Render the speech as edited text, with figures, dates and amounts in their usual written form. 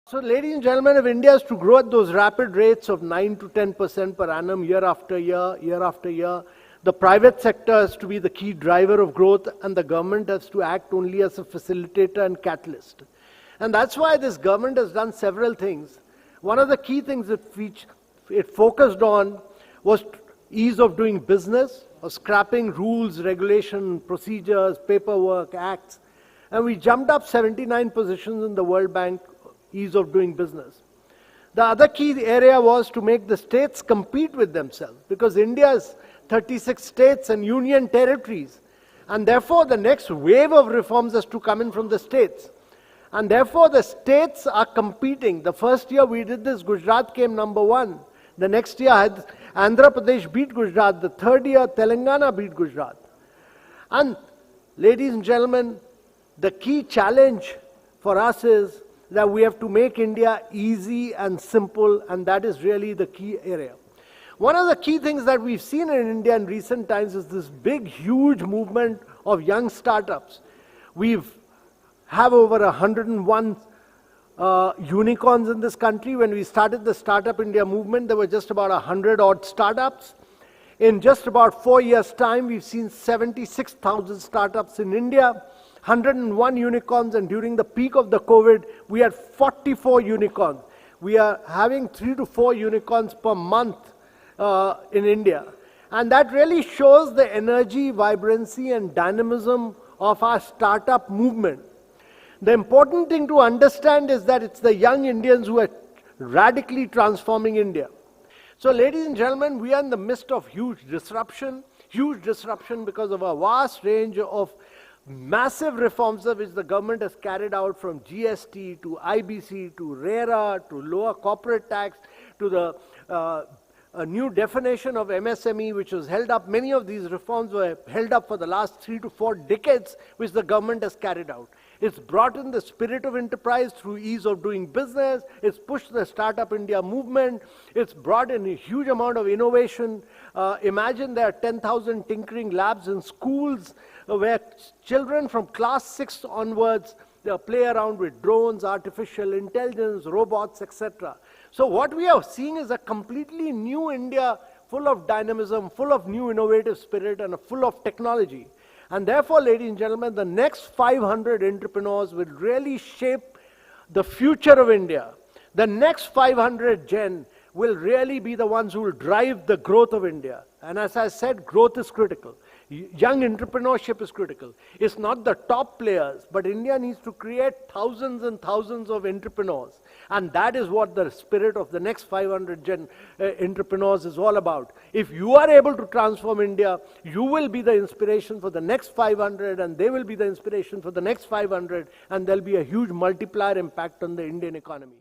So, ladies and gentlemen, if India is to grow at those rapid rates of 9 to 10% per annum, year after year, the private sector has to be the key driver of growth, and the government has to act only as a facilitator and catalyst. And that's why this government has done several things. One of the key things that it focused on was ease of doing business, or scrapping rules, regulation, procedures, paperwork, acts. And we jumped up 79 positions in the World Bank ease of doing business. The other key area was to make the states compete with themselves, because India has 36 states and union territories, and therefore the next wave of reforms has to come in from the states. And therefore the states are competing. The first year we did this, Gujarat came number 1. The next year Andhra Pradesh beat Gujarat. The third year Telangana beat Gujarat. And ladies and gentlemen, the key challenge for us is that we have to make India easy and simple, and that is really the key area. One of the key things that we've seen in India in recent times is this big, huge movement of young startups. We have over 101 unicorns in this country. When we started the Startup India movement, there were just about 100 odd startups. In just about 4 years' time, we've seen 76,000 startups in India. 101 unicorns, and during the peak of the COVID, we had 44 unicorns. We are having 3 to 4 unicorns per month in India. And that really shows the energy, vibrancy, and dynamism of our startup movement. The important thing to understand is that it's the young Indians who are radically transforming India. So, ladies and gentlemen, we are in the midst of huge disruption because of a vast range of massive reforms which the government has carried out, from GST to IBC to RERA to lower corporate tax to the a new definition of MSME, which was held up. Many of these reforms were held up for the last 3 to 4 decades, which the government has carried out. It's brought in the spirit of enterprise through ease of doing business. It's pushed the Startup India movement. It's brought in a huge amount of innovation. Imagine there are 10,000 tinkering labs in schools where children from class 6 onwards play around with drones, artificial intelligence, robots, etc. So what we are seeing is a completely new India, full of dynamism, full of new innovative spirit, and full of technology. And therefore, ladies and gentlemen, the next 500 entrepreneurs will really shape the future of India. The next 500 gen will really be the ones who will drive the growth of India. And as I said, growth is critical. Young entrepreneurship is critical. It's not the top players, but India needs to create thousands and thousands of entrepreneurs. And that is what the spirit of the next 500 gen entrepreneurs is all about. If you are able to transform India, you will be the inspiration for the next 500, and they will be the inspiration for the next 500, and there'll be a huge multiplier impact on the Indian economy.